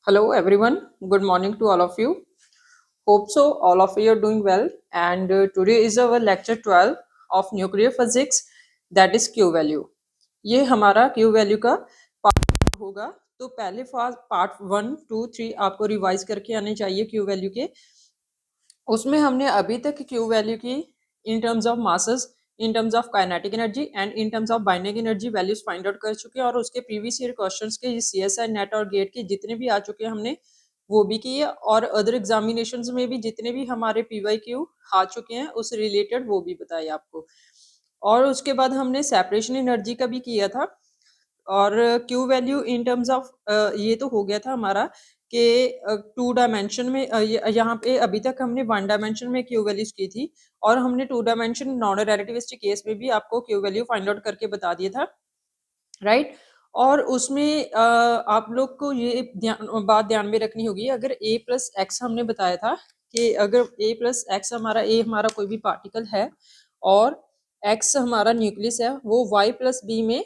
Hello everyone, good morning to all of you. Hope so all of you are doing well and today is our lecture 12 of nuclear physics, that is Q value. ये हमारा Q value का part होगा। तो पहले part 1, 2, 3 आपको revise करके आने चाहिए Q वैल्यू के। उसमें हमने अभी तक Q वैल्यू की इन terms of masses, in terms of kinetic energy and in terms of binding energy values find out कर चुके हैं और उसके प्रीवियस ईयर क्वेश्चंस के CSI नेट और गेट के जितने भी आ चुके हैं हमने वो भी किए और अदर एग्जामिनेशंस में भी जितने भी हमारे PYQ आ चुके हैं उस रिलेटेड वो भी बताए आपको। और उसके बाद हमने सेपरेशन एनर्जी का भी किया था और Q value in terms of ये तो हो गया था हमारा कि 2 डायमेंशन में यहाँ पे अभी तक हमने 1 डायमेंशन में Q वैल्यूज की थी और हमने 2 डायमेंशन नॉन रिलेटिविस्टिक केस में भी आपको Q वैल्यू फाइंड आउट करके बता दिया था, राइट। और उसमें आप लोग को ये बात ध्यान में रखनी होगी, अगर a प्लस एक्स हमने बताया था कि अगर a प्लस एक्स हमारा कोई भी पार्टिकल है और x हमारा न्यूक्लियस है, वो y प्लस बी में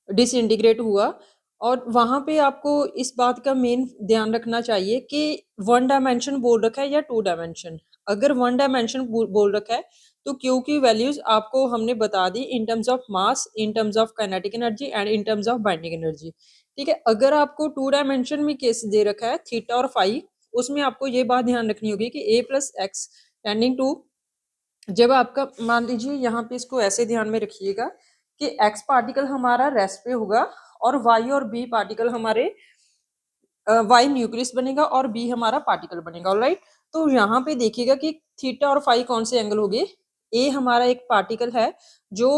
डिसइंटीग्रेट हुआ और वहां पे आपको इस बात का मेन ध्यान रखना चाहिए कि 1 डायमेंशन बोल रखा है या 2 डायमेंशन। अगर 1 डायमेंशन बोल रखा है तो क्यू की वैल्यूज आपको हमने बता दी in terms of mass, in terms of kinetic energy and in terms of binding energy, ठीक है। अगर आपको 2 डायमेंशन में केस दे रखा है थीटा और फाई, उसमें आपको ये बात ध्यान रखनी होगी कि a plus x tending to, जब आपका मान लीजिए यहाँ पे इसको ऐसे ध्यान में रखिएगा कि x पार्टिकल हमारा रेस्ट पे होगा और y और b पार्टिकल हमारे y न्यूक्लियस बनेगा और b हमारा पार्टिकल बनेगा, ऑलराइट। तो यहाँ पे देखिएगा कि थीटा और फाई कौन से एंगल हो गए। a हमारा एक पार्टिकल है जो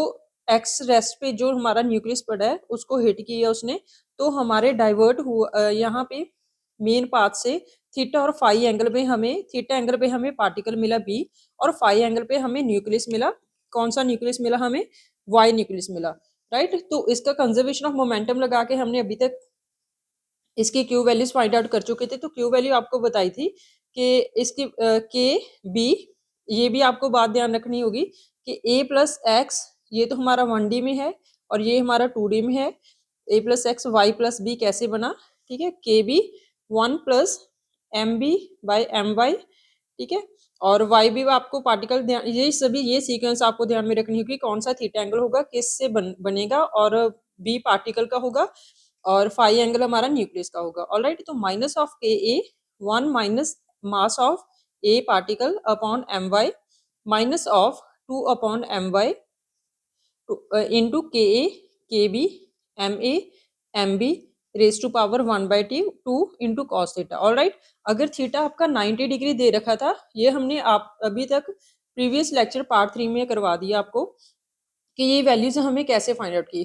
x रेस्ट पे जो हमारा न्यूक्लियस पड़ा है उसको हिट किया उसने, तो हमारे डाइवर्ट हुआ यहाँ पे मेन पाथ से थीटा और फाई एंगल पे हमें, थीटा एंगल पे हमें पार्टिकल मिला b और फाई एंगल पे हमें न्यूक्लियस मिला। कौन सा न्यूक्लियस मिला हमें? y न्यूक्लियस मिला, राइट। तो इसका कंजर्वेशन ऑफ मोमेंटम लगा के हमने अभी तक इसकी क्यू वैल्यूज फाइंड आउट कर चुके थे। तो क्यू वैल्यू आपको बताई थी कि इसकी के बी, ये भी आपको बात ध्यान रखनी होगी कि a प्लस एक्स ये तो हमारा 1D में है और ये हमारा 2D में है। a plus x y plus b कैसे बना, ठीक है, K B 1 plus M B by M Y, ठीक है। और वाई भी आपको पार्टिकल ध्यान, ये सभी ये सीक्वेंस आपको ध्यान में रखनी होगी, कौन सा थीटा एंगल होगा किस से बनेगा और बी पार्टिकल का होगा और फाई एंगल हमारा न्यूक्लियस का होगा, ऑलराइट। तो minus of K A 1 minus mass of a particle upon M Y minus of 2 upon M Y into K A K B M B raise to power 1/2 into cos theta, alright. अगर theta आपका 90 degree दे रखा था, ये हमने आप अभी तक previous lecture part 3 में करवा दिया आपको कि ये वैल्यूज हमें कैसे फाइंड आउट की।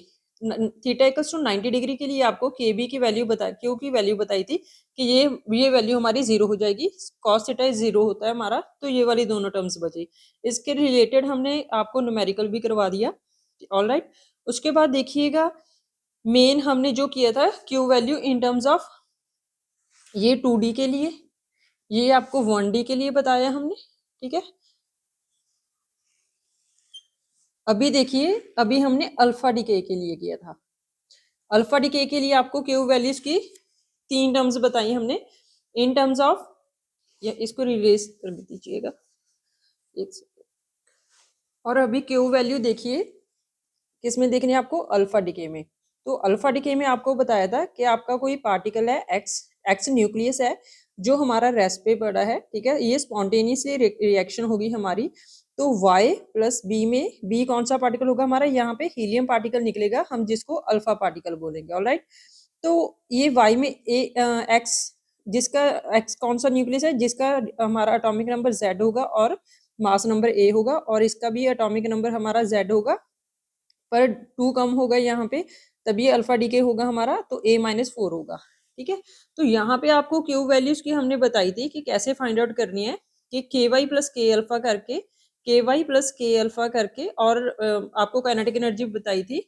थीटा इक्वल्स टू 90 डिग्री के लिए आपको के बी की वैल्यू बताई, क्यू की वैल्यू बताई थी कि ये वैल्यू हमारी 0 हो जाएगी, कॉस थीटा 0 होता है हमारा, तो ये वाली दोनों टर्म्स बची। इसके रिलेटेड हमने आपको न्यूमेरिकल भी करवा दिया, ऑलराइट। उसके बाद देखिएगा मेन हमने जो किया था Q value in terms of ये 2D के लिए, ये आपको 1D के लिए बताया हमने, ठीक है। अभी देखिए अभी हमने अल्फा डीके के लिए किया था। अल्फा डीके के लिए आपको क्यू वैल्यूज की 3 टर्म्स बताई हमने इन टर्म्स ऑफ, या इसको रिलेस कर दीजिएगा एक सेकंड। और अभी क्यू वैल्यू देखिए किसमें देखनी है आपको? अल्फा डीके में। तो अल्फा डीके में आपको बताया था कि आपका कोई पार्टिकल है एक्स न्यूक्लियस है जो हमारा रेस्ट पे पड़ा है, ठीक है, ये स्पॉन्टेनियसली रिएक्शन होगी हमारी। तो y प्लस बी में b कौन सा पार्टिकल होगा हमारा? यहाँ पे हीलियम पार्टिकल निकलेगा, हम जिसको अल्फा पार्टिकल बोलेंगे, ऑलराइट। तो ये y में x, जिसका x कौन सा न्यूक्लियस है जिसका हमारा एटॉमिक नंबर z होगा और मास नंबर a होगा, और इसका भी एटॉमिक नंबर हमारा z होगा पर 2 कम होगा यहाँ पे, तभी अल्फा डीके होगा हमारा, तो a-4 होगा, ठीक है। तो यहाँ पे आपको क्यू वैल्यूज की हमने बताई थी कि कैसे फाइंड आउट करनी है कि के वाई प्लस के अल्फा करके, के वाई प्लस के अल्फा करके, और आपको काइनेटिक एनर्जी बताई थी,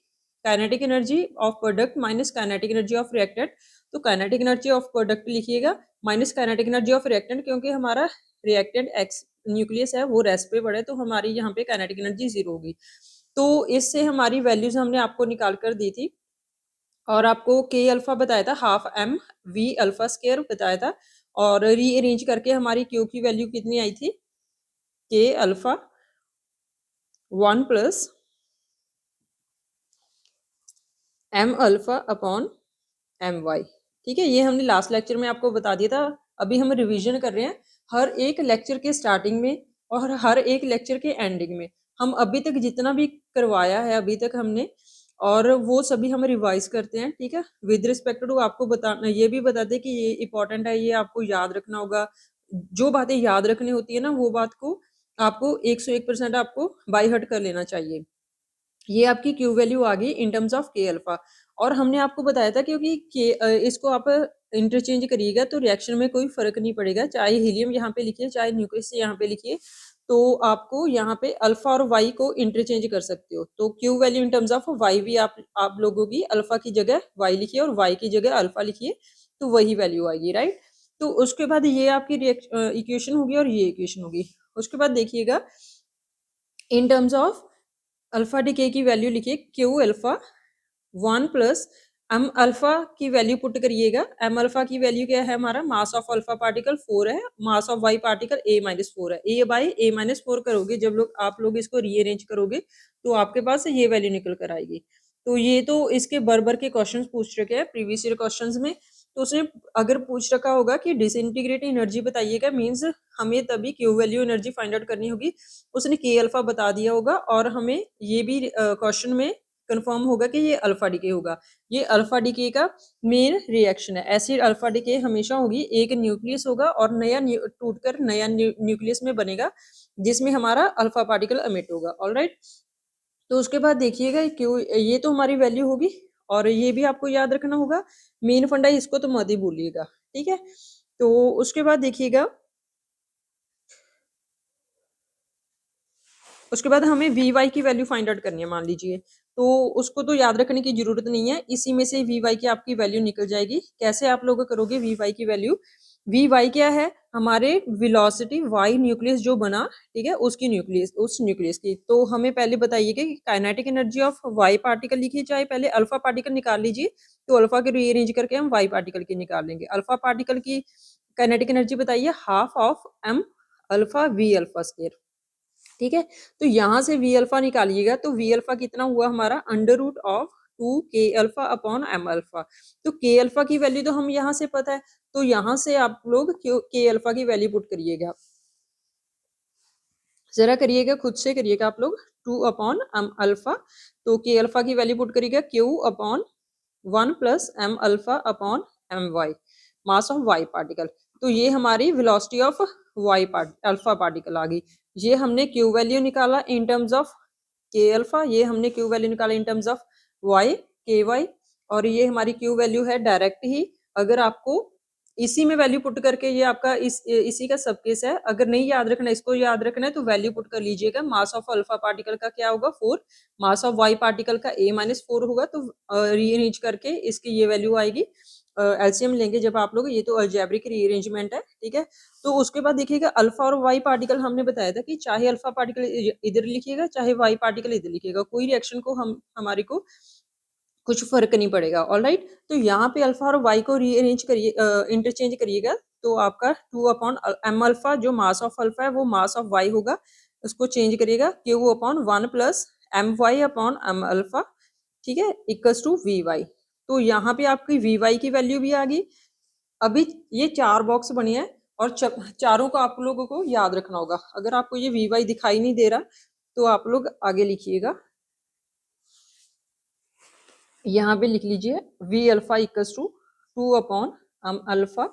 kinetic energy of product minus kinetic energy of reactant. तो काइनेटिक एनर्जी ऑफ प्रोडक्ट लिखिएगा minus kinetic energy of reactant, क्योंकि हमारा रिएक्टेंट एक्स न्यूक्लियस है वो रेस्ट पे पड़े, तो हमारी यहाँ पे काइनेटिक एनर्जी 0 होगी। तो इससे हमारी वैल्यूज हमने आपको निकाल कर दी थी और आपको के अल्फा बताया था half M V alpha square बताया था, और रीअरेंज करके हमारी क्यू की वैल्यू कितनी आई थी, K alpha 1 plus M alpha upon M Y. ठीक है, ये हमने लास्ट लेक्चर में आपको बता दिया था। अभी हम रिवीजन कर रहे हैं हर एक लेक्चर के स्टार्टिंग में और हर एक लेक्चर के एंडिंग में। हम अभी तक जितना भी करवाया है अभी तक हमने, और वो सभी हम रिवाइज करते हैं। ठीक है, विद रिस्पेक्ट टू आपको बताना, ये भी बताते कि ये इंपॉर्टेंट है, ये आपको याद रखना होगा। जो बातें याद रखनी होती है ना, वो बात को आपको 101% आपको बाय हार्ट कर लेना चाहिए। ये आपकी क्यू वैल्यू आ गई इन टर्म्स ऑफ के अल्फा। और हमने आपको बताया था क्योंकि इसको आप इंटरचेंज करिएगा तो रिएक्शन में कोई फर्क नहीं पड़ेगा, चाहे हीलियम यहाँ पे लिखिए चाहे न्यूक्लियस यहाँ पे लिखिए, तो आपको यहाँ पे अल्फा और वाई को इंटरचेंज कर सकते हो। तो Q value in terms of Y भी आप लोगों की अल्फा की जगह वाई लिखिए और वाई की जगह अल्फा लिखिए, तो वही वैल्यू आएगी, राइट। तो उसके बाद ये आपकी इक्वेशन होगी और ये इक्वेशन होगी। उसके बाद देखिएगा in terms of alpha decay की वैल्यू लिखिए Q alpha 1 plus M alpha की वैल्यू पुट करिएगा। एम अल्फा की वैल्यू क्या है, हमारा मास ऑफ अल्फा पार्टिकल 4 है, मास ऑफ वाई पार्टिकल A-4 है। ए बाई A-4 करोगे जब आप लोग इसको रीअरेंज करोगे तो आपके पास ये वैल्यू निकल कर आएगी। तो ये तो इसके बरबर के क्वेश्चंस पूछ रखे हैं प्रीवियस ईयर क्वेश्चंस में। तो उसने अगर पूछ रखा होगा कि डिसइंटीग्रेट एनर्जी बताइएगा, मीन्स हमें तभी Q value energy find out करनी होगी। उसने के अल्फा बता दिया होगा और हमें ये भी क्वेश्चन में कंफर्म होगा कि ये अल्फा डीके होगा। ये अल्फा डीके का मेन रिएक्शन है। एसिड अल्फा डीके हमेशा होगी, एक न्यूक्लियस होगा और नया टूटकर नया न्यूक्लियस में बनेगा जिसमें हमारा अल्फा पार्टिकल एमिट होगा। ऑलराइट, तो उसके बाद देखिएगा क्यों, ये तो हमारी वैल्यू होगी और ये भी आपको याद रखना होगा। मेन फंडा इसको तो मत ही भूलिएगा, ठीक है। तो उसके बाद देखिएगा, उसके बाद हमें वी वाई की वैल्यू फाइंड आउट करनी है मान लीजिए, तो उसको तो याद रखने की जरूरत नहीं है, इसी में से वी वाई की आपकी वैल्यू निकल जाएगी। कैसे आप लोग करोगे वी वाई की वैल्यू, वी वाई क्या है, हमारे वेलोसिटी वाई न्यूक्लियस जो बना, ठीक है, उसकी न्यूक्लियस, उस न्यूक्लियस की। तो हमें पहले बताइएगा कि kinetic energy of Y particle लिखिए, चाहे पहले अल्फा पार्टिकल निकाल लीजिए, तो अल्फा के रीअरेंज करके हम वाई पार्टिकल की निकाल लेंगे। अल्फा पार्टिकल की काइनेटिक एनर्जी बताइए half of M alpha V alpha square, ठीक है। तो यहाँ से वी अल्फा निकालिएगा तो वी अल्फा कितना हुआ हमारा अंडर रूट ऑफ 2 के अल्फा अपॉन एम अल्फा। तो के अल्फा की वैल्यू तो हम यहाँ से पता है, तो यहाँ से आप लोग के अल्फा की वैल्यू पुट करिएगा, जरा करिएगा, खुद से करिएगा आप लोग। 2 अपॉन एम अल्फा, तो के अल्फा की वैल्यू पुट करिएगा Q upon 1 plus M alpha upon M Y, mass of Y particle. तो ये हमारी velocity of Y alpha particle आ गई। ये हमने क्यू वैल्यू निकाला in terms of K alpha, ये हमने क्यू वैल्यू निकाला in terms of Y K Y, और ये हमारी क्यू वैल्यू है डायरेक्ट ही। अगर आपको इसी में वैल्यू पुट करके, ये आपका इसी का सब केस है, अगर नहीं याद रखना, इसको याद रखना है तो वैल्यू पुट कर लीजिएगा। मास ऑफ अल्फा पार्टिकल का क्या होगा 4, मास ऑफ वाई पार्टिकल का A-4 होगा, तो रीअरेंज करके इसकी ये वैल्यू आएगी। एलसीएम लेंगे जब आप लोग, ये तो अलजेब्रिक रीअरेंजमेंट है, ठीक है। तो उसके बाद देखिएगा अल्फा और वाई पार्टिकल हमने बताया था कि चाहे अल्फा पार्टिकल इधर लिखिएगा चाहे वाई पार्टिकल इधर लिखिएगा, कोई रिएक्शन को हमारे को कुछ फर्क नहीं पड़ेगा। ऑलराइट, तो यहाँ पे अल्फा और वाई को रीअरेंज करिए, इंटरचेंज करिएगा, तो आपका 2 अपॉन एम अल्फा जो मास ऑफ अल्फा है वो मास ऑफ वाई होगा, उसको चेंज करिएगा Q upon 1 plus M Y upon M alpha, ठीक है, इक्वल्स टू वी वाई। तो यहाँ पे आपकी वी वाई की वैल्यू भी आ गई। अभी ये 4 बॉक्स बने हैं और चारों को आप लोगों को याद रखना होगा। अगर आपको ये वी वाई दिखाई नहीं दे रहा तो आप लोग आगे लिखिएगा, यहाँ पे लिख लीजिए V alpha equals to 2 upon M alpha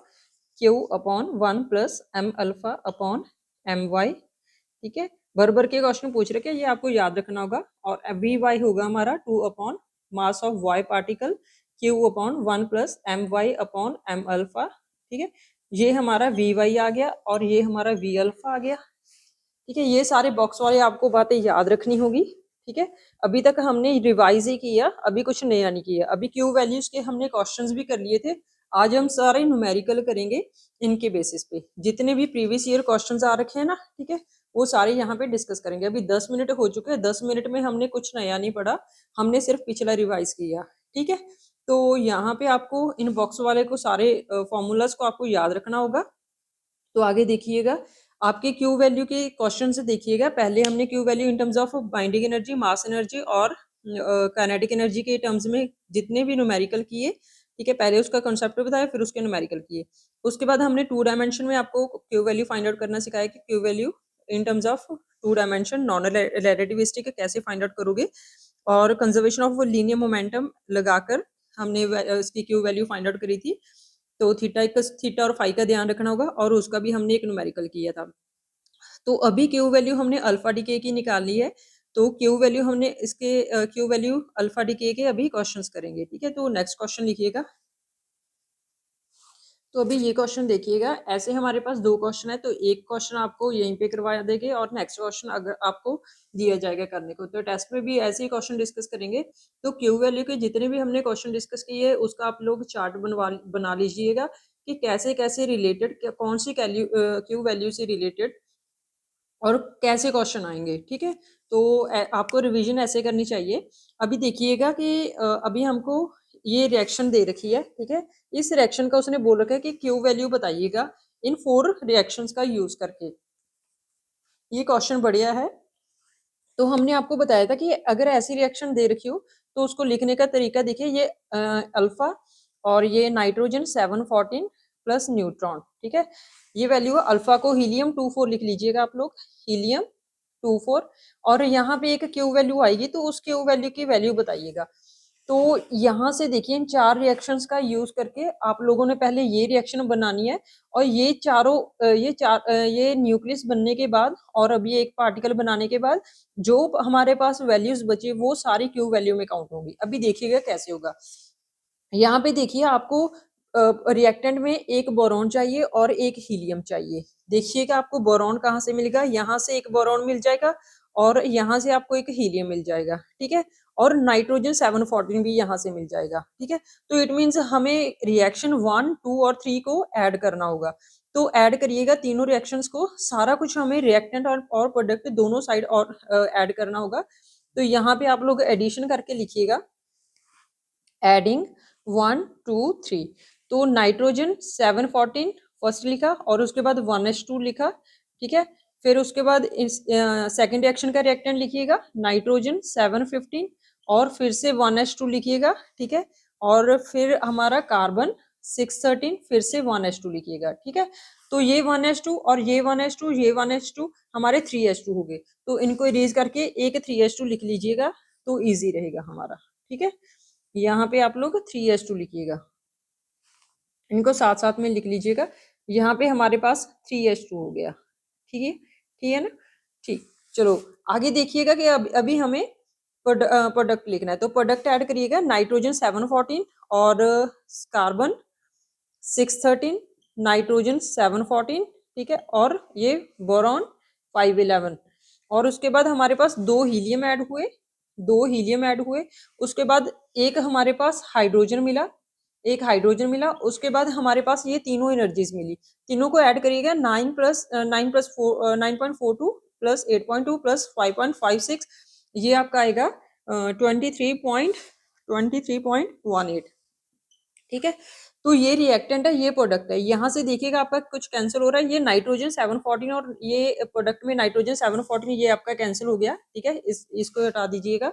Q upon 1 plus M alpha upon M Y, ठीक है। भर के क्वेश्चन पूछ रखे, ये आपको याद रखना होगा। और वी वाई होगा हमारा 2 upon mass of Y particle Q upon 1 plus M Y upon M alpha, ठीक है। ये हमारा वी वाई आ गया और ये हमारा वी अल्फा आ गया, ठीक है। ये सारे बॉक्स वाले आपको बातें याद रखनी होगी, ठीक है। अभी तक हमने रिवाइज ही किया, अभी कुछ नया नहीं किया। अभी क्यू वैल्यूज के हमने क्वेश्चंस भी कर लिए थे, आज हम सारे न्यूमेरिकल करेंगे इनके बेसिस पे। जितने भी प्रीवियस ईयर क्वेश्चंस आ रखे हैं ना, ठीक है, वो सारे यहाँ पे डिस्कस करेंगे। अभी 10 मिनट हो चुके हैं, 10 मिनट में हमने कुछ नया नहीं पढ़ा, हमने सिर्फ पिछला रिवाइज किया, ठीक है। तो यहाँ पे आपको इन बॉक्स वाले को सारे फॉर्मूलाज को आपको याद रखना होगा। तो आगे देखिएगा, आपके क्यू वैल्यू के क्वेश्चन से देखिएगा, पहले हमने Q value in terms of binding energy, mass energy और काइनेटिक एनर्जी के टर्म्स में जितने भी न्यूमेरिकल किए, ठीक है, पहले उसका कॉन्सेप्ट बताया, फिर उसके न्यूमेरिकल किए। उसके बाद हमने 2 डायमेंशन में आपको क्यू वैल्यू फाइंड आउट करना सिखाया कि Q value in terms of 2 dimension non relativistic कैसे फाइंड आउट करोगे, और कंजर्वेशन ऑफ लीनियर मोमेंटम लगाकर हमने इसकी क्यू वैल्यू फाइंड आउट करी थी। तो थीटा और फाई का ध्यान रखना होगा, और उसका भी हमने एक न्यूमेरिकल किया था। तो अभी क्यू वैल्यू हमने अल्फा डी के की निकाली है, तो क्यू वैल्यू हमने इसके क्यू वैल्यू अल्फा डी के अभी क्वेश्चंस करेंगे, ठीक है। तो नेक्स्ट क्वेश्चन लिखिएगा। तो अभी ये क्वेश्चन देखिएगा, ऐसे हमारे पास 2 क्वेश्चन है, तो एक क्वेश्चन आपको यहीं पे करवा देंगे और नेक्स्ट क्वेश्चन अगर आपको दिया जाएगा करने को। तो टेस्ट में भी ऐसे ही क्वेश्चन डिस्कस करेंगे। तो क्यू वैल्यू के जितने भी हमने क्वेश्चन डिस्कस किए उसका आप लोग चार्ट बना लीजिएगा कि कैसे कैसे रिलेटेड, कौन सी क्यू वैल्यू से रिलेटेड और कैसे क्वेश्चन आएंगे, ठीक है। तो आपको रिवीजन ऐसे करनी चाहिए। अभी देखिएगा कि अभी हमको ये रिएक्शन दे रखी है, ठीक है। इस रिएक्शन का उसने बोल रखा है कि क्यू वैल्यू बताइएगा इन 4 रिएक्शंस का यूज करके। ये क्वेश्चन बढ़िया है। तो हमने आपको बताया था कि अगर ऐसी रिएक्शन दे रखी हो तो उसको लिखने का तरीका देखिए, ये अल्फा और ये नाइट्रोजन 714 प्लस न्यूट्रॉन, ठीक है। ये वैल्यू है, अल्फा को हीलियम 24 लिख लीजिएगा आप लोग, हीलियम 24, और यहाँ पे एक क्यू वैल्यू आएगी तो उस क्यू वैल्यू की वैल्यू बताइएगा। तो यहाँ से देखिए इन 4 रिएक्शंस का यूज करके आप लोगों ने पहले ये रिएक्शन बनानी है, और ये चारों ये न्यूक्लियस बनने के बाद और अभी एक पार्टिकल बनाने के बाद जो हमारे पास वैल्यूज बची वो सारी क्यू वैल्यू में काउंट होंगी। अभी देखिएगा कैसे होगा। यहाँ पे देखिए आपको रिएक्टेंट में एक बोरॉन चाहिए और एक हीलियम चाहिए। देखिएगा आपको बोरॉन कहाँ से मिलेगा, यहाँ से एक बोरॉन मिल जाएगा और यहाँ से आपको एक हीलियम मिल जाएगा, ठीक है। और नाइट्रोजन 714 भी यहाँ से मिल जाएगा, ठीक है। तो इट मीन्स हमें रिएक्शन 1, 2 और 3 को ऐड करना होगा। तो ऐड करिएगा तीनों रिएक्शंस को, सारा कुछ हमें रिएक्टेंट और प्रोडक्ट दोनों साइड और ऐड करना होगा। तो यहाँ पे आप लोग एडिशन करके लिखिएगा, एडिंग 1 2 3। तो नाइट्रोजन 714 फर्स्ट लिखा और उसके बाद 1s2 लिखा, ठीक है। फिर उसके बाद सेकेंड रिएक्शन का रिएक्टेंट लिखिएगा नाइट्रोजन 715 और फिर से 1s2 लिखिएगा, ठीक है। और फिर हमारा कार्बन 613, फिर से 1s2 लिखिएगा, ठीक है। तो ये 1s2 और ये 1s2 ये 1s2 हमारे 3s2 हो गए। तो इनको इरेज करके एक 3s2 लिख लीजिएगा तो इजी रहेगा हमारा, ठीक है। यहाँ पे आप लोग 3s2 लिखिएगा, इनको साथ साथ में लिख लीजिएगा। यहाँ पे हमारे पास 3s2 हो गया, ठीक है ना, ठीक। चलो आगे देखिएगा कि अभी हमें प्रोडक्ट लिखना है। तो प्रोडक्ट ऐड करिएगा, नाइट्रोजन 714 और कार्बन 613, नाइट्रोजन 714, ठीक है, और ये बोरॉन 511। और उसके बाद हमारे पास 2 हीलियम ऐड हुए, उसके बाद एक हमारे पास हाइड्रोजन मिला, उसके बाद हमारे पास ये तीनों एनर्जीज मिली। तीनों को ऐड करिएगा, 9.42 प्लस 8.2 प्लस 5.56, ये आपका आएगा 23.18, ठीक है। तो ये रिएक्टेंट है, ये प्रोडक्ट है। यहाँ से देखिएगा आपका कुछ कैंसिल हो रहा है, ये नाइट्रोजन 714 और ये प्रोडक्ट में नाइट्रोजन 714 ये आपका कैंसिल हो गया, ठीक है। इसको हटा दीजिएगा।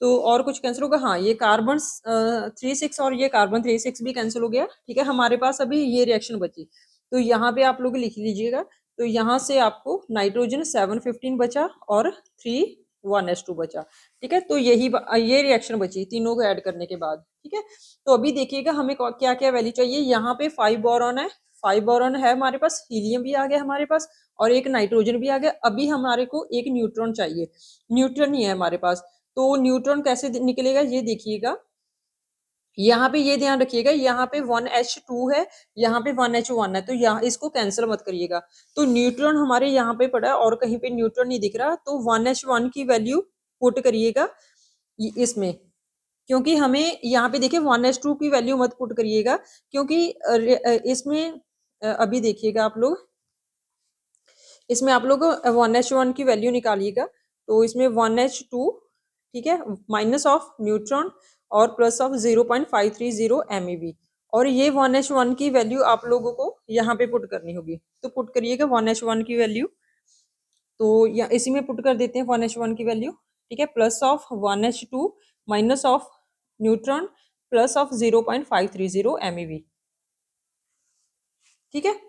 तो और कुछ कैंसिल होगा, हाँ, ये कार्बन 36 और ये कार्बन 36 भी कैंसिल हो गया, ठीक है। हमारे पास अभी ये रिएक्शन बची, तो यहाँ पे आप लोग लिख लीजिएगा। तो यहाँ से आपको नाइट्रोजन 715 बचा और 1s2 बचा, ठीक है। तो ये रिएक्शन बची तीनों को ऐड करने के बाद, ठीक है। तो अभी देखिएगा हमें क्या क्या वैल्यू चाहिए। यहाँ पे 5 बोरॉन है, 5 बोरॉन है हमारे पास, हीलियम भी आ गया हमारे पास और एक नाइट्रोजन भी आ गया। अभी हमारे को एक न्यूट्रॉन चाहिए, न्यूट्रॉन ही है हमारे पास। तो न्यूट्रॉन कैसे निकलेगा ये देखिएगा, यहाँ पे ये ध्यान रखिएगा, यहाँ पे 1h2 है, यहाँ पे 1h1 है, तो यहाँ इसको कैंसिल मत करिएगा। तो न्यूट्रॉन हमारे यहाँ पे पड़ा है और कहीं पे न्यूट्रॉन नहीं दिख रहा, तो 1h1 की वैल्यू पुट करिएगा इसमें, क्योंकि हमें यहाँ पे देखिए 1s2 की वैल्यू मत पुट करिएगा, क्योंकि इसमें अभी देखिएगा आप लोग, इसमें आप लोग 1h1 की वैल्यू निकालिएगा। तो इसमें 1h2, ठीक है, माइनस ऑफ न्यूट्रॉन और प्लस ऑफ 0.530 MeV। और ये 1H1 की वैल्यू आप लोगों को यहाँ पे पुट करनी होगी। तो पुट करिएगा 1H1 की वैल्यू, तो या इसी में पुट कर देते हैं 1H1 की वैल्यू, ठीक है। Plus of 1H2 minus of neutron plus of 0.530 MeV, ठीक है।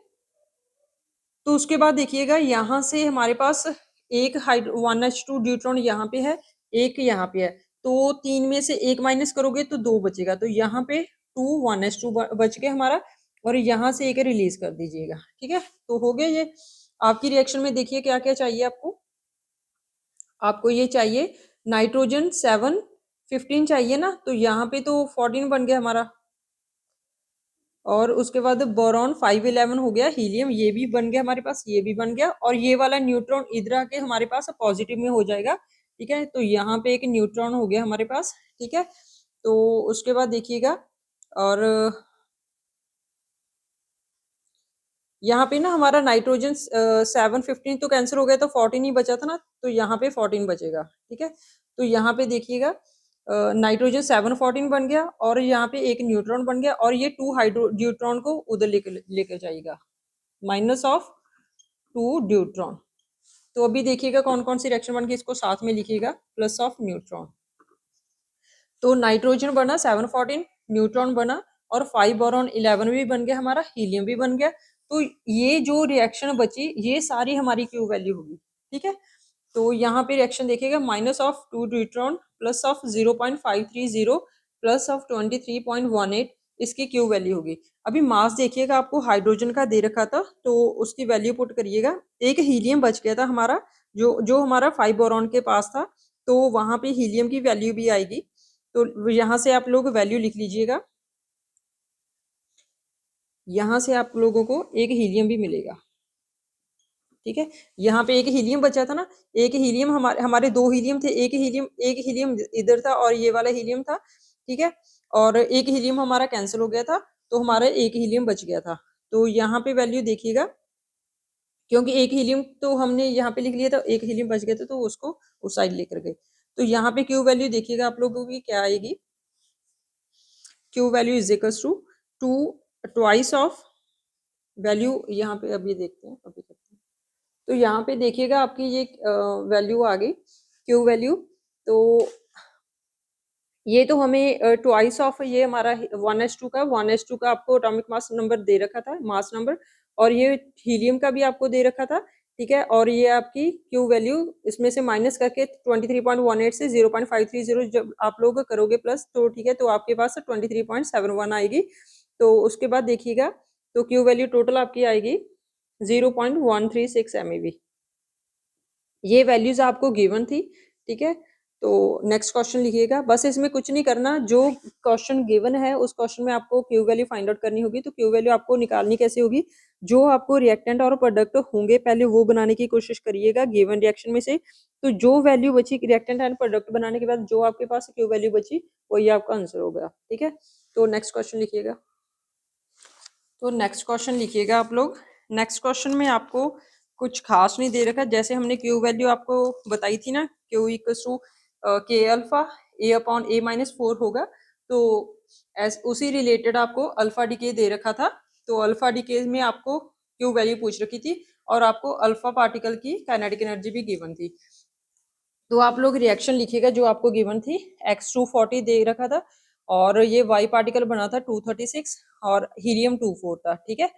तो उसके बाद देखिएगा यहाँ से हमारे पास एक 1H2 ड्यूट्रॉन यहाँ पे है, एक यहाँ पे है, तो 3 में से एक माइनस करोगे तो 2 बचेगा। तो यहाँ पे 1H2 बच गया हमारा, और यहाँ से एक रिलीज कर दीजिएगा, ठीक है। तो हो गया ये। आपकी रिएक्शन में देखिए क्या क्या चाहिए आपको। आपको ये चाहिए नाइट्रोजन 7 15 चाहिए ना, तो यहाँ पे तो 14 बन गया हमारा। और उसके बाद बोरॉन 511 हो गया, हीलियम ये भी बन गया हमारे पास, ये भी बन गया। और ये वाला न्यूट्रॉन इधर आके हमारे पास पॉजिटिव में हो जाएगा, ठीक है। तो यहाँ पे एक न्यूट्रॉन हो गया हमारे पास, ठीक है। तो उसके बाद देखिएगा, और यहाँ पे ना हमारा नाइट्रोजन 7 15 तो कैंसिल हो गया, तो 14 ही बचा था ना, तो यहाँ पे 14 बचेगा, ठीक है। तो यहाँ पे देखिएगा नाइट्रोजन 7 14 बन गया, और यहाँ पे एक न्यूट्रॉन बन गया, और ये 2 हाइड्रो ड्यूट्रॉन को उधर लेकर जाएगा, माइनस ऑफ 2 ड्यूट्रॉन। तो अभी देखिएगा कौन कौन सी रिएक्शन बन गई, इसको साथ में लिखिएगा, प्लस ऑफ न्यूट्रॉन। तो नाइट्रोजन बना 7 14, न्यूट्रॉन बना, और 5 बोरॉन 11 भी बन गया हमारा, हीलियम भी बन गया। तो ये जो रिएक्शन बची ये सारी हमारी क्यू वैल्यू होगी, ठीक है। तो यहाँ पे रिएक्शन देखिएगा, minus of 2 deuteron plus of 0.530 plus of 23.18, इसकी क्यू वैल्यू होगी। अभी मास देखिएगा, आपको हाइड्रोजन का दे रखा था, तो उसकी वैल्यू पुट करिएगा। एक हीलियम बच गया था हमारा, जो हमारा 5 बोरॉन के पास था, तो वहां पे हीलियम की वैल्यू भी आएगी। तो यहाँ से आप लोग वैल्यू लिख लीजिएगा, यहाँ से आप लोगों को एक हीलियम भी मिलेगा, ठीक है। यहाँ पे एक हीलियम बचा था ना, एक हीलियम हमारे 2 हीलियम थे, एक हीलियम इधर था और ये वाला हीलियम था, ठीक है। और एक हीलियम हमारा कैंसिल हो गया था, तो हमारा एक हीलियम बच गया था। तो यहाँ पे वैल्यू देखिएगा, क्योंकि एक हीलियम तो हमने यहाँ पे लिख लिया था, एक हीलियम बच गया था, तो उसको उस साइड लेकर गए। तो यहाँ पे क्यू वैल्यू देखिएगा आप लोगों की क्या आएगी। Q value is equals to 2 twice of value, यहाँ पे अभी देखते हैं, अभी करते हैं। तो यहाँ पे देखिएगा आपकी ये वैल्यू आ गई, क्यू वैल्यू। तो ये तो हमें ट्वाइस ऑफ, ये हमारा 1H2 का आपको एटॉमिक मास नंबर दे रखा था, मास नंबर। और ये हीलियम का भी आपको दे रखा था, ठीक है। और ये आपकी क्यू वैल्यू इसमें से माइनस करके 23.18 से 0.530 जब आप लोग करोगे प्लस, तो ठीक है, तो आपके पास 23.71 आएगी। तो उसके बाद देखिएगा, तो क्यू वैल्यू टोटल आपकी आएगी 0.136 MeV। ये वैल्यूज आपको गिवन थी, ठीक है। तो नेक्स्ट क्वेश्चन लिखिएगा, बस इसमें कुछ नहीं करना, जो क्वेश्चन गिवन है उस क्वेश्चन में आपको क्यू वैल्यू फाइंड आउट करनी होगी। तो क्यू वैल्यू आपको निकालनी कैसे होगी, जो आपको रिएक्टेंट और प्रोडक्ट होंगे पहले वो बनाने की कोशिश करिएगा गिवन रिएक्शन में से। तो जो वैल्यू बची रिएक्टेंट एंड प्रोडक्ट बनाने के बाद, जो आपके पास क्यू वैल्यू बची, वही आपका आंसर होगा, ठीक है। तो नेक्स्ट क्वेश्चन लिखिएगा। तो नेक्स्ट क्वेश्चन लिखिएगा आप लोग। नेक्स्ट क्वेश्चन में आपको कुछ खास नहीं दे रखा, जैसे हमने क्यू वैल्यू आपको बताई थी ना, क्यू इक्वल्स टू के अल्फा ए अपॉन ए माइनस 4 होगा। तो उसी रिलेटेड आपको अल्फा डीके दे रखा था। तो अल्फा डीके में आपको क्यू वैल्यू पूछ रखी थी, और आपको अल्फा पार्टिकल की काइनेटिक एनर्जी भी गिवन थी। तो आप लोग रिएक्शन लिखिएगा जो आपको गिवन थी, X240 दे रखा था, और ये Y पार्टिकल बना था 236, और हीलियम 24 था, ठीक है।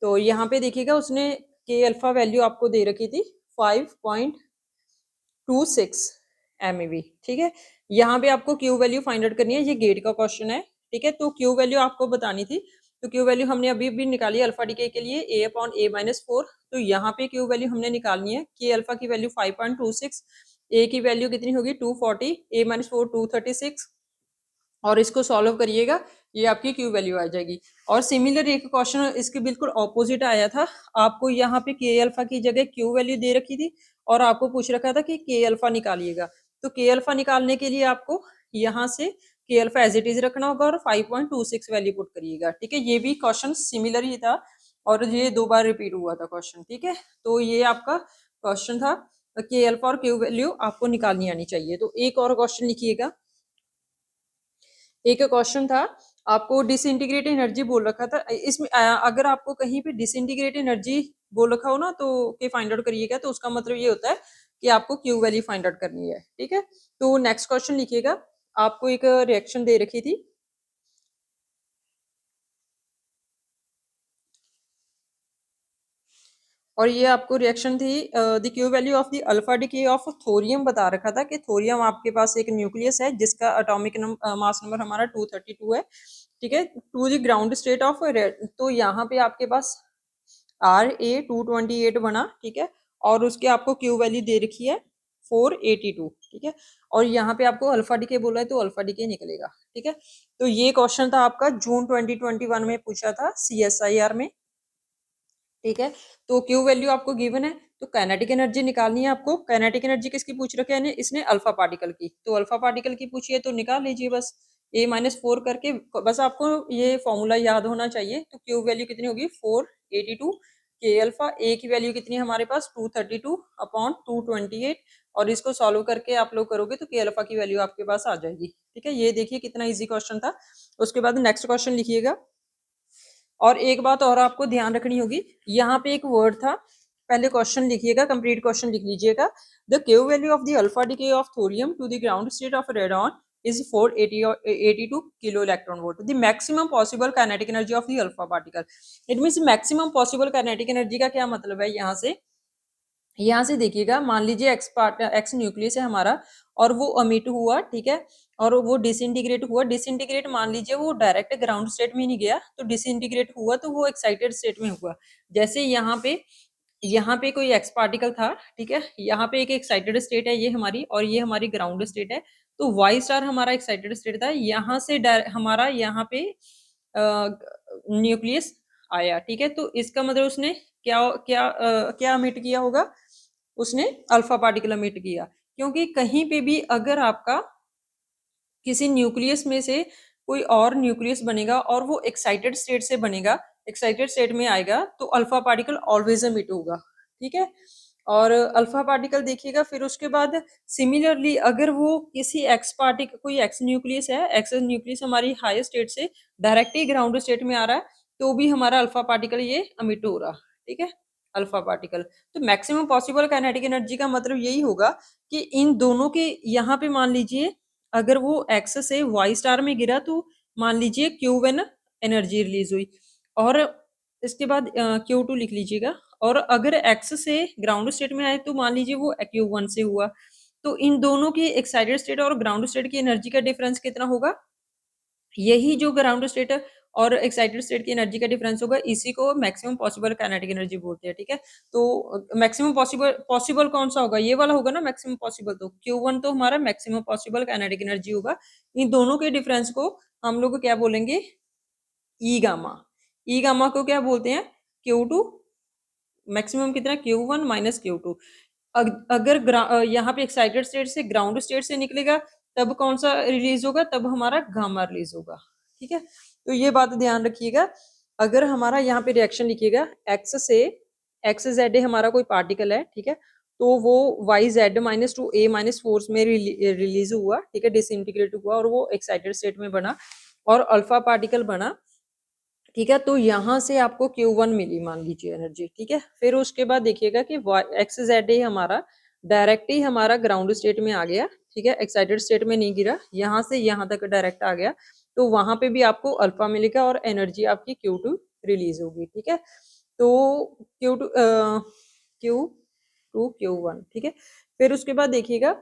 तो यहाँ पे देखिएगा उसने के अल्फा वैल्यू आपको दे रखी थी 5.26 MeV, ठीक है। यहाँ पे आपको क्यू वैल्यू फाइंड आउट करनी है, ये गेट का क्वेश्चन है, ठीक है। तो क्यू वैल्यू आपको बतानी थी, तो क्यू वैल्यू हमने अभी भी निकाली अल्फा डीके के लिए ए अपॉन ए माइनस 4। तो यहाँ पे क्यू वैल्यू हमने निकालनी है, के अल्फा की वैल्यू 5.26, ए की वैल्यू कितनी होगी 240, ए माइनस 4 236, और इसको सॉल्व करिएगा, ये आपकी क्यू वैल्यू आ जाएगी। और सिमिलर एक क्वेश्चन इसके बिल्कुल ऑपोजिट आया था, आपको यहाँ पे के अल्फा की जगह क्यू वैल्यू दे रखी थी, और आपको पूछ रखा था कि के अल्फा निकालिएगा। तो के अल्फा निकालने के लिए आपको यहाँ से के अल्फा एज इट इज रखना होगा, और 5.26 वैल्यू पुट करिएगा, ठीक है। ये भी क्वेश्चन सिमिलर ही था, और ये 2 बार रिपीट हुआ था क्वेश्चन, ठीक है। तो ये आपका क्वेश्चन था, के अल्फा और क्यू वैल्यू आपको निकालनी आनी चाहिए। तो एक और क्वेश्चन लिखिएगा, एक क्वेश्चन था, आपको डिसइंटीग्रेट एनर्जी बोल रखा था। इसमें अगर आपको कहीं पे डिसइंटीग्रेट एनर्जी बोल रखा हो ना तो कि फाइंड आउट करिएगा, तो उसका मतलब ये होता है कि आपको क्यू वैल्यू फाइंड आउट करनी है। ठीक है, तो नेक्स्ट क्वेश्चन लिखिएगा। आपको एक रिएक्शन दे रखी थी, और ये आपको रिएक्शन थी the Q value of the alpha decay of thorium बता रखा था कि थोरियम आपके पास एक न्यूक्लियस है जिसका एटॉमिक मास नंबर हमारा 232 है। ठीक है, to the ground state of red, तो यहाँ पे आपके पास Ra228 बना। ठीक है, और उसके आपको क्यू वैल्यू दे रखी है 482। ठीक है, और यहाँ पे आपको अल्फा डीके बोला है तो अल्फा डीके निकलेगा। ठीक है, तो ये क्वेश्चन था आपका जून 2021 में पूछा था CSIR में। ठीक है, तो क्यू वैल्यू आपको गिवन है, तो काइनेटिक एनर्जी निकालनी है आपको। काइनेटिक एनर्जी किसकी पूछ रखे है इसने अल्फा पार्टिकल की, तो अल्फा पार्टिकल की पूछी है तो निकाल लीजिए बस A-4 करके। बस आपको ये फॉर्मूला याद होना चाहिए। तो क्यू वैल्यू कितनी होगी 482 के अल्फा, ए की वैल्यू कितनी है हमारे पास 232 अपॉन 228, और इसको सॉल्व करके आप लोग करोगे तो के अल्फा की वैल्यू आपके पास आ जाएगी। ठीक है, ये देखिए कितना इजी क्वेश्चन था। उसके बाद नेक्स्ट क्वेश्चन लिखिएगा। और एक बात और आपको ध्यान रखनी होगी, यहाँ पे एक वर्ड था, पहले क्वेश्चन लिखिएगा, कंप्लीट क्वेश्चन लिख लीजिएगा। The Q value of the alpha decay of thorium to the ground state of radon is 482 kilo electron volt. The maximum possible kinetic energy of the alpha particle. It means maximum possible kinetic energy का क्या मतलब है, यहाँ से देखिएगा, मान लीजिए x nucleus है हमारा और वो अमिट हुआ। ठीक है, और वो डिसइंटीग्रेट हुआ। डिसइंटीग्रेट मान लीजिए वो डायरेक्ट ग्राउंड स्टेट में नहीं गया, तो डिसइंटीग्रेट हुआ तो वो एक्साइटेड स्टेट में हुआ। जैसे यहाँ पे कोई एक्स पार्टिकल था। ठीक है, यहाँ पे एक एक्साइटेड स्टेट है ये हमारी, और ये हमारी ग्राउंड स्टेट है। तो वाई स्टार हमारा एक्साइटेड स्टेट था, यहाँ से हमारा यहाँ पे न्यूक्लियस आया। ठीक है, तो इसका मतलब उसने क्या क्या क्या अमिट किया होगा, उसने अल्फा पार्टिकल अमिट किया। क्योंकि कहीं पे भी अगर आपका किसी न्यूक्लियस में से कोई और न्यूक्लियस बनेगा और वो एक्साइटेड स्टेट से बनेगा, एक्साइटेड स्टेट में आएगा, तो अल्फा पार्टिकल ऑलवेज एमिट होगा। ठीक है, और अल्फा पार्टिकल देखिएगा। फिर उसके बाद सिमिलरली अगर वो किसी एक्स पार्टिकल, कोई एक्स न्यूक्लियस है, एक्स न्यूक्लियस हमारी हायर स्टेट से डायरेक्ट ही ग्राउंड स्टेट में आ रहा है, तो भी हमारा अल्फा पार्टिकल ये अमिट हो रहा। ठीक है, अल्फा पार्टिकल। तो मैक्सिमम पॉसिबल काइनेटिक एनर्जी का मतलब यही होगा कि इन दोनों के, यहाँ पे मान लीजिए अगर वो एक्स से वाई स्टार में गिरा तो मान लीजिए क्यू वन एनर्जी रिलीज हुई, और इसके बाद क्यू टू लिख लीजिएगा। और अगर एक्स से ग्राउंड स्टेट में आए तो मान लीजिए वो क्यू वन से हुआ। तो इन दोनों की एक्साइटेड स्टेट और ग्राउंड स्टेट की एनर्जी का डिफरेंस कितना होगा, यही जो ग्राउंड स्टेट और एक्साइटेड स्टेट की एनर्जी का डिफरेंस होगा, इसी को मैक्सिमम पॉसिबल काइनेटिक एनर्जी बोलते हैं। ठीक है, तो मैक्सिमम पॉसिबल कौन सा होगा, ये वाला होगा ना मैक्सिमम पॉसिबल, तो Q1 तो हमारा मैक्सिमम पॉसिबल काइनेटिक एनर्जी होगा। इन दोनों के डिफरेंस को हम लोग क्या बोलेंगे, ई गामा। ई गामा को क्या बोलते हैं, Q2 मैक्सिमम कितना, Q1 माइनस Q2। अगर यहाँ पे एक्साइटेड स्टेट से ग्राउंड स्टेट से निकलेगा तब कौन सा रिलीज होगा, तब हमारा गामा रिलीज होगा। ठीक है, तो ये बात ध्यान रखिएगा। अगर हमारा यहाँ पे रिएक्शन लिखिएगा, एक्स जेड हमारा कोई पार्टिकल है। ठीक है, तो वो Y Z minus two A minus force में रिलीज हुआ। ठीक है, डिसइंटीग्रेट हुआ और वो एक्साइटेड स्टेट में बना और अल्फा पार्टिकल बना। ठीक है, तो यहाँ से आपको Q1 मिली मान लीजिए एनर्जी। ठीक है, फिर उसके बाद देखिएगा कि एक्स जेड हमारा डायरेक्ट ही हमारा ग्राउंड स्टेट में आ गया। ठीक है, एक्साइटेड स्टेट में नहीं गिरा, यहाँ से यहाँ तक डायरेक्ट आ गया, तो वहां पे भी आपको अल्फा मिलेगा और एनर्जी आपकी Q2 रिलीज होगी। ठीक है, तो Q1। ठीक है, फिर उसके बाद देखिएगा,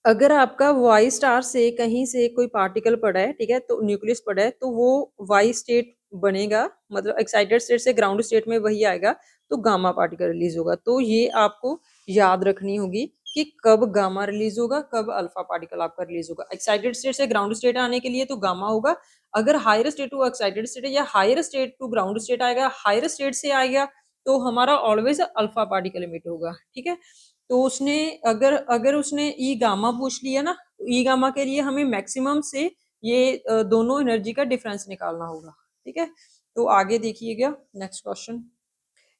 अगर आपका वाई स्टार से कहीं से कोई पार्टिकल पड़ा है, ठीक है, तो न्यूक्लियस पड़ा है, तो वो वाई स्टेट बनेगा, मतलब एक्साइटेड स्टेट से ग्राउंड स्टेट में वही आएगा, तो गामा पार्टिकल रिलीज होगा। तो ये आपको याद रखनी होगी कि कब गामा रिलीज होगा, कब अल्फा पार्टिकल आपका रिलीज होगा। एक्साइटेड स्टेट से ग्राउंड स्टेट आने के लिए तो गामा होगा, अगर higher state to excited state या higher state to ground state आएगा, हायर स्टेट से आएगा, तो हमारा ऑलवेज अल्फा पार्टिकल इमिट होगा। ठीक है, तो उसने अगर अगर उसने ई गामा पूछ लिया ना, ई गामा के लिए हमें मैक्सिमम से ये दोनों एनर्जी का डिफरेंस निकालना होगा। ठीक है, तो आगे देखिएगा नेक्स्ट क्वेश्चन।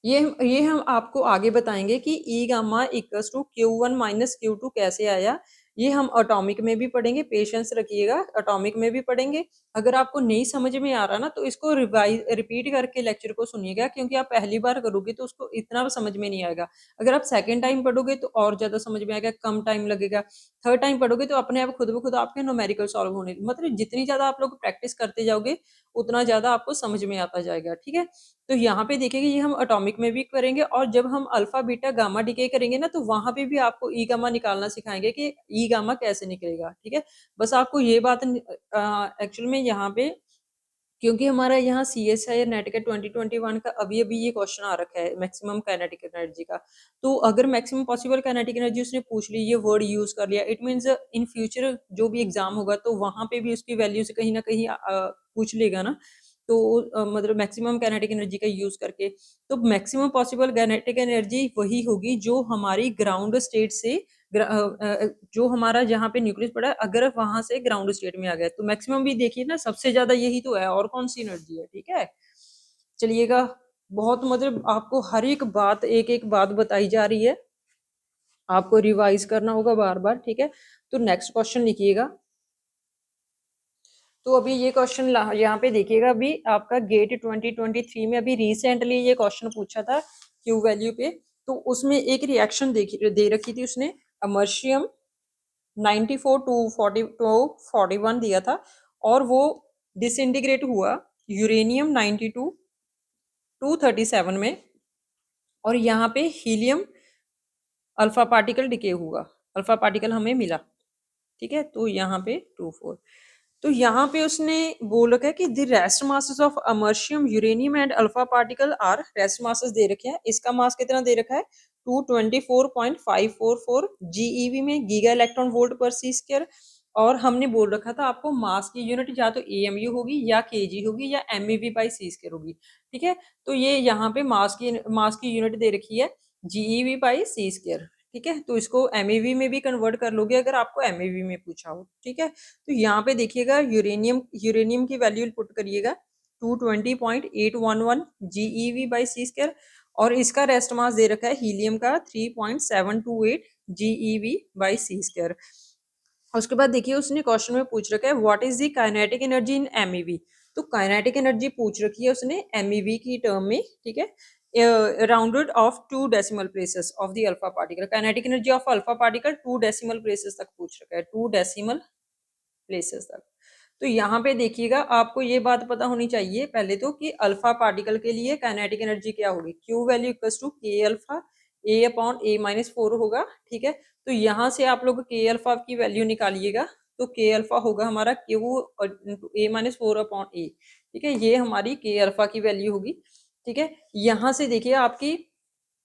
ये हम आपको आगे बताएंगे कि E gamma equals to Q1 minus Q2 कैसे आया। ये हम एटॉमिक में भी पढ़ेंगे, पेशेंस रखिएगा, एटॉमिक में भी पढ़ेंगे। अगर आपको नहीं समझ में आ रहा ना तो इसको रिपीट करके लेक्चर को सुनिएगा, क्योंकि आप पहली बार करोगे तो उसको इतना समझ में नहीं आएगा। अगर आप सेकंड टाइम पढ़ोगे तो और ज़्यादा समझ में आएगा, कम टाइम लगेगा। थर्ड टाइम पढ़ोगे तो अपने आप खुद ब खुद आपके न्यूमेरिकल सॉल्व होने, मतलब जितनी ज़्यादा आप लोग प्रैक्टिस करते जाओगे उतना ज़्यादा आपको समझ में आता जाएगा, ठीक है। तो यहाँ पे देखिएगा ये हम एटॉमिक में भी करेंगे, और जब हम अल्फा बीटा गामा डीके करेंगे ना तो वहां पे भी आपको ई गामा निकालना सिखाएंगे कि ई गामा कैसे निकलेगा, ठीक है। बस आपको ये बात एक्चुअल में यहाँ पे, क्योंकि हमारा यहाँ सी एस आई नेट का 2021 का अभी अभी ये क्वेश्चन आ रखा है मैक्सिमम काइनेटिक एनर्जी का। तो अगर मैक्सिमम पॉसिबल काइनेटिक एनर्जी उसने पूछ ली, ये वर्ड यूज कर लिया, इट मीन्स इन फ्यूचर जो भी एग्जाम होगा तो वहां पे भी उसकी वैल्यू से कहीं ना कहीं पूछ लेगा ना। तो मतलब मैक्सिमम काइनेटिक एनर्जी का यूज करके, तो मैक्सिमम पॉसिबल काइनेटिक एनर्जी वही होगी जो हमारी ग्राउंड स्टेट से जो हमारा जहाँ पे न्यूक्लियस पड़ा है, अगर वहां से ग्राउंड स्टेट में आ गया तो मैक्सिमम भी देखिए ना, सबसे ज्यादा यही तो है, और कौन सी एनर्जी है, ठीक है। चलिएगा, बहुत मतलब आपको हर एक बात एक एक बात बताई जा रही है, आपको रिवाइज करना होगा बार बार, ठीक है। तो नेक्स्ट क्वेश्चन लिखिएगा। तो अभी ये क्वेश्चन यहाँ पे देखिएगा, अभी आपका गेट 2023 में अभी रिसेंटली ये क्वेश्चन पूछा था क्यू वैल्यू पे। तो उसमें एक रिएक्शन दे रखी थी उसने, अमर्शियम 94 टू 41 दिया था, और वो डिसइंटीग्रेट हुआ यूरेनियम 92 टू 37 में, और यहाँ पे हीलियम अल्फा पार्टिकल डिके हुआ, अल्फा पार्टिकल हमें मिला, ठीक है। तो यहाँ पे 24, तो यहाँ पे उसने बोल रखा है कि the rest masses of americium uranium and alpha particle are, rest masses दे रखे हैं, इसका मास कितना दे रखा है 224.544 जीईवी में, गीगा इलेक्ट्रॉन वोल्ट पर सी स्क्वायर। और हमने बोल रखा था आपको मास की यूनिट या तो एएमयू होगी या केजी होगी या एमईवी बाई सी स्क्वायर होगी, ठीक है। तो ये यहाँ पे मास की यूनिट दे रखी है जीईवी बाई सी स्क्वायर, ठीक है। तो इसको एमईवी में भी कन्वर्ट कर लोगे अगर आपको एमईवी में पूछा हो, ठीक है। तो यहाँ पे देखिएगा यूरेनियम की वैल्यू पुट करिएगा 220.811 जीईवी बाई सी स्क्वायर, और इसका रेस्ट मास दे रखा है हीलियम का 3.728 जीईवी बाई सी स्क्वायर। उसके बाद देखिए उसने क्वेश्चन में पूछ रखा है what is the kinetic energy in MeV. तो काइनेटिक एनर्जी पूछ रखी है उसने एमईवी की टर्म में, ठीक है, rounded off 2 decimal places of the alpha particle, kinetic energy of alpha particle 2 decimal places तक पूछ रखा है, 2 डेसिमल प्लेसेस तक। तो यहाँ पे देखिएगा आपको ये बात पता होनी चाहिए पहले तो कि अल्फा पार्टिकल के लिए काइनेटिक एनर्जी क्या होगी, क्यू वैल्यू इक्वल्स टू के अल्फा ए अपॉन ए माइनस 4 होगा, ठीक है। तो यहाँ से आप लोग के अल्फा की वैल्यू निकालिएगा, तो के अल्फा होगा हमारा क्यू ए माइनस 4 अपॉन ए, ठीक है। ये हमारी के अल्फा की वैल्यू होगी, ठीक है। यहाँ से देखिए आपकी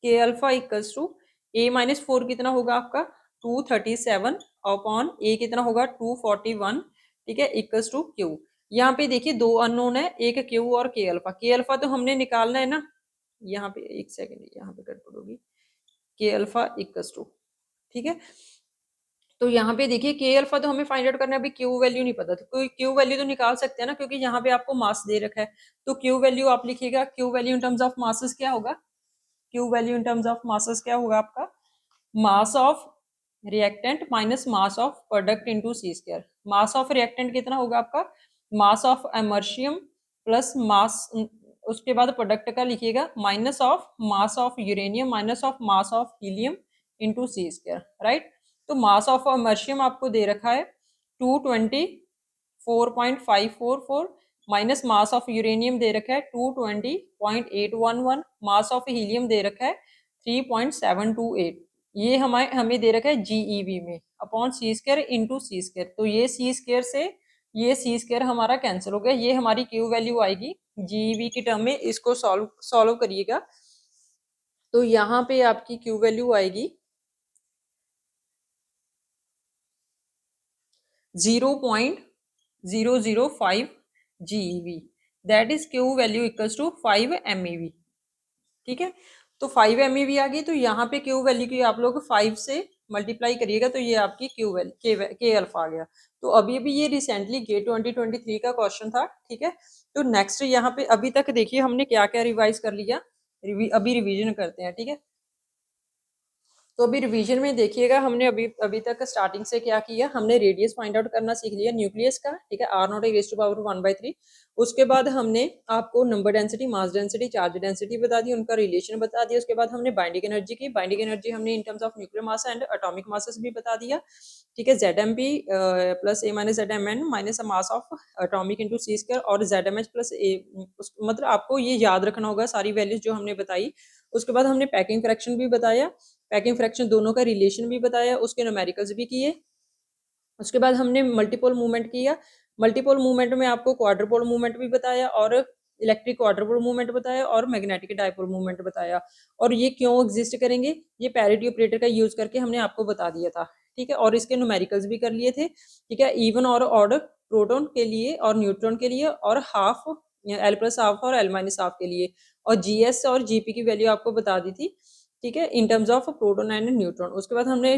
K alpha equals to A minus 4 कितना होगा आपका 237 अपॉन ए कितना होगा 241, ठीक है, इक्वल्स टू क्यू। यहाँ पे देखिए दो अननोन है, एक क्यू और के अल्फा तो हमने निकालना है ना। यहाँ पे एक सेकेंड, यहाँ पे गड़बड़ होगी, के अल्फा इक्वल्स टू, ठीक है। तो यहाँ पे देखिए के अल्फा तो हमें फाइंड आउट करना है, अभी क्यू वैल्यू नहीं पता, तो कोई क्यू वैल्यू तो निकाल सकते हैं ना, क्योंकि यहाँ पे आपको मास दे रखा है। तो क्यू वैल्यू आप लिखिएगा, Q value in terms of masses क्या होगा, Q value in terms of masses क्या होगा आपका, mass of reactant minus mass of product into C square. Mass of reactant कितना होगा आपका, मास ऑफ एमर्शियम प्लस मास, उसके बाद प्रोडक्ट का लिखिएगा minus of mass of uranium minus of mass of helium into C square, right. तो mass of americium आपको दे रखा है 224.544 माइनस मास ऑफ यूरेनियम दे रखा है 220.811, मास ऑफ हीलियम दे रखा है 3.728, ये हमें दे रखा है जीईवी में अपॉन सी स्क्वायर इंटू सी स्क्वायर। तो ये सी स्क्वायर से ये सी स्क्वायर हमारा कैंसिल हो गया, ये हमारी क्यू वैल्यू आएगी जीईवी की टर्म में, इसको सॉल्व करिएगा। तो यहाँ पे आपकी क्यू वैल्यू आएगी 0.005 GeV, that is Q value equals to 5 MeV, ठीक है। तो 5 MeV आ गई, तो यहाँ पे क्यू वैल्यू की आप लोग 5 से मल्टीप्लाई करिएगा, तो ये आपकी क्यू वैल्यू के अल्फा आ गया। तो अभी अभी ये रिसेंटली गेट 2023 का क्वेश्चन था, ठीक है। तो नेक्स्ट यहाँ पे अभी तक देखिए हमने क्या क्या रिवाइज कर लिया, अभी रिवीजन करते हैं, ठीक है। तो अभी रिवीजन में देखिएगा, हमने अभी अभी तक स्टार्टिंग से क्या किया, हमने रेडियस फाइंड आउट करना सीख लिया न्यूक्लियस का, ठीक है, r0 × 1/3। उसके बाद हमने आपको number density, mass density, charge density बता दी, उनका रिलेशन बता दिया। उसके बाद हमने बाइंडिंग एनर्जी की, बाइंडिंग एनर्जी हमने इन terms of nuclear mass and atomic masses भी बता दिया, ठीक है। ZmP plus A - ZmN minus mass of atomic into C² और ZmH प्लस A, मतलब आपको ये याद रखना होगा सारी वैल्यूज जो हमने बताई। उसके बाद हमने पैकिंग फ्रैक्शन भी बताया, पैकिंग फ्रैक्शन दोनों का रिलेशन भी बताया, उसके न्यूमेरिकल्स भी किए। उसके बाद हमने मल्टीपोल मूवमेंट किया, मल्टीपोल मूवमेंट में आपको क्वाड्रपोल मूवमेंट भी बताया और इलेक्ट्रिक क्वाड्रपोल मूवमेंट बताया और मैग्नेटिक डायपोल मूवमेंट बताया। और ये क्यों एग्जिस्ट करेंगे, ये पैरिटी ऑपरेटर का यूज करके हमने आपको बता दिया था, ठीक है। और इसके न्यूमेरिकल्स भी कर लिए थे, ठीक है, इवन और ऑड प्रोटॉन के लिए और न्यूट्रॉन के लिए, और हाफ L+हाफ और L-हाफ के लिए, और GS और GP की वैल्यू आपको बता दी थी, ठीक है, इन terms of proton and neutron. उसके बाद हमने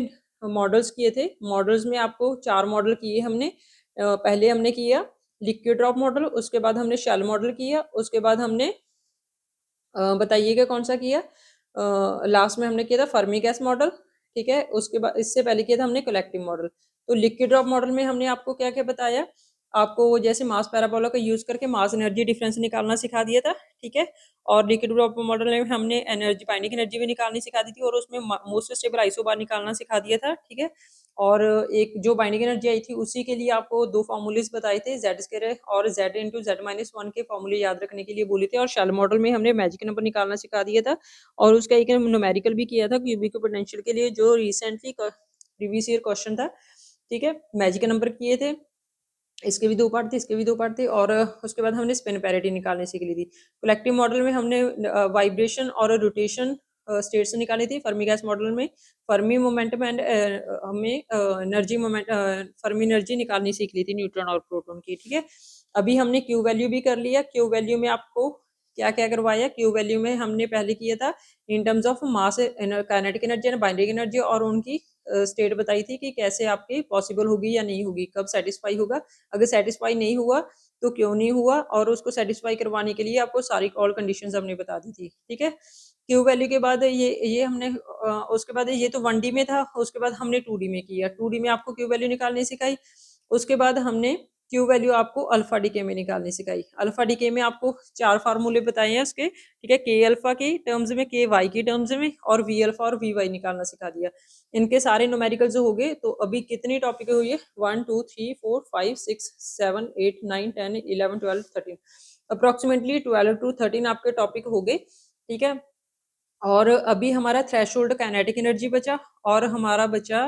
मॉडल्स किए थे, मॉडल्स में आपको 4 मॉडल किए हमने। पहले हमने किया लिक्विड ड्रॉप मॉडल, उसके बाद हमने शेल मॉडल किया, उसके बाद हमने बताइएगा कौन सा किया, लास्ट में हमने किया था फर्मी गैस मॉडल, ठीक है। उसके बाद इससे पहले किया था हमने कलेक्टिव मॉडल। तो लिक्विड ड्रॉप मॉडल में हमने आपको क्या क्या बताया, आपको जैसे मास पैराबोला का यूज करके मास एनर्जी डिफरेंस निकालना सिखा दिया था, ठीक है। और लिक्विड ड्रॉप मॉडल में हमने एनर्जी, बाइंडिंग एनर्जी भी निकालनी सिखा दी थी, और उसमें मोस्ट स्टेबल आइसोबार निकालना सिखा दिया था, ठीक है। और एक जो बाइंडिंग एनर्जी आई थी उसी के लिए आपको 2 फॉर्मूलेस बताए थे, Z² और Z × Z-1 के फॉर्मूले याद रखने के लिए बोले थे। और शेल मॉडल में हमने मैजिक नंबर निकालना सिखा दिया था, और उसका एक न्यूमेरिकल भी किया था क्यूबिक पोटेंशियल के लिए, जो रिसेंटली प्रीवियस ईयर क्वेश्चन था, ठीक है। मैजिक नंबर किए थे, इसके भी 2 पार्ट थे, इसके भी 2 पार्ट थे। और उसके बाद हमने स्पिन पैरिटी निकालने सीख ली थी। कलेक्टिव मॉडल में हमने वाइब्रेशन और रोटेशन स्टेट्स निकाली थी। फर्मी गैस मॉडल में फर्मी मोमेंटम एंड हमें एनर्जी मोमेंट फर्मी एनर्जी निकालनी सीख ली थी न्यूट्रॉन और प्रोटॉन की, ठीक है। अभी हमने क्यू वैल्यू भी कर लिया। क्यू वैल्यू में आपको क्या क्या करवाया, क्यू वैल्यू में हमने पहले किया था इन terms of mass, kinetic energy and binding energy, और उनकी स्टेट बताई थी कि कैसे आपकी पॉसिबल होगी या नहीं होगी, कब सेटिस्फाई होगा, अगर सेटिस्फाई नहीं हुआ तो क्यों नहीं हुआ, और उसको सेटिस्फाई करवाने के लिए आपको सारी ऑल कंडीशंस हमने बता दी थी, ठीक है। क्यू वैल्यू के बाद ये हमने उसके बाद ये तो 1D में था, उसके बाद हमने 2D में किया। 2D में आपको क्यू वैल्यू निकालनी सिखाई। उसके बाद हमने क्यू वैल्यू आपको अल्फा डीके में निकालनी सिखाई। अल्फा डीके में आपको 4 फार्मूले बताए हैं उसके, ठीक है, के अल्फा की टर्म्स में, के वाई की टर्म्स में, और वी अल्फा और वी वाई निकालना सिखा दिया। इनके सारे न्यूमेरिकल्स हो गए। तो अभी कितनी टॉपिक हुई है, 1 2 3 4 5 6 7 8 9 10 11 12 13, अप्रोक्सीमेटली 12 to 13 आपके टॉपिक हो गए, ठीक है। और अभी हमारा थ्रेशोल्ड काइनेटिक एनर्जी बचा, और हमारा बचा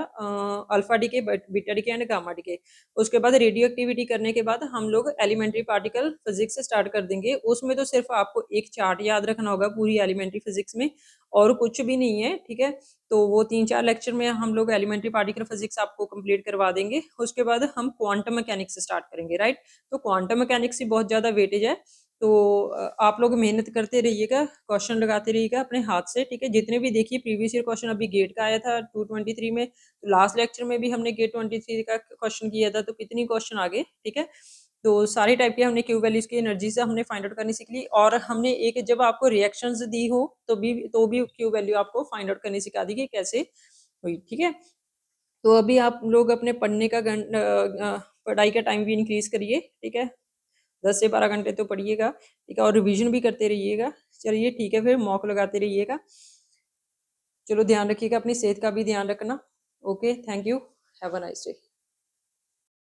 alpha decay, beta decay and gamma decay. उसके बाद रेडियो एक्टिविटी करने के बाद हम लोग एलिमेंट्री पार्टिकल फिजिक्स से स्टार्ट कर देंगे। उसमें तो सिर्फ आपको एक चार्ट याद रखना होगा पूरी एलिमेंट्री फिजिक्स में, और कुछ भी नहीं है, ठीक है। तो वो 3-4 लेक्चर में हम लोग एलिमेंट्री पार्टिकल फिजिक्स आपको कंप्लीट करवा देंगे। उसके बाद हम क्वांटम मैकेनिक्स से स्टार्ट करेंगे, राइट। तो क्वांटम मैकेनिक्स की बहुत ज़्यादा वेटेज है। तो आप लोग मेहनत करते रहिएगा, क्वेश्चन लगाते रहिएगा अपने हाथ से, ठीक है। जितने भी देखिए प्रीवियस ईयर क्वेश्चन अभी गेट का आया था 223 में, तो लास्ट लेक्चर में भी हमने गेट 23 का क्वेश्चन किया था, तो कितनी क्वेश्चन आ गए, ठीक है। तो सारी टाइप के हमने क्यू वैल्यूज की एनर्जी से हमने फाइंड आउट करनी सीख ली। और हमने एक जब आपको रिएक्शंस दी हो तो भी क्यू वैल्यू आपको फाइंड आउट करनी सिखा दी कि कैसे हुई, ठीक है। तो अभी आप लोग अपने पढ़ाई का टाइम भी इंक्रीज करिए, ठीक है। 10 से 12 घंटे तो पढ़िएगा, ठीक है, और रिवीजन भी करते रहिएगा। चलिए ठीक है, फिर मॉक लगाते रहिएगा। चलो ध्यान रखिएगा, अपनी सेहत का भी ध्यान रखना। Okay, thank you, have a nice day.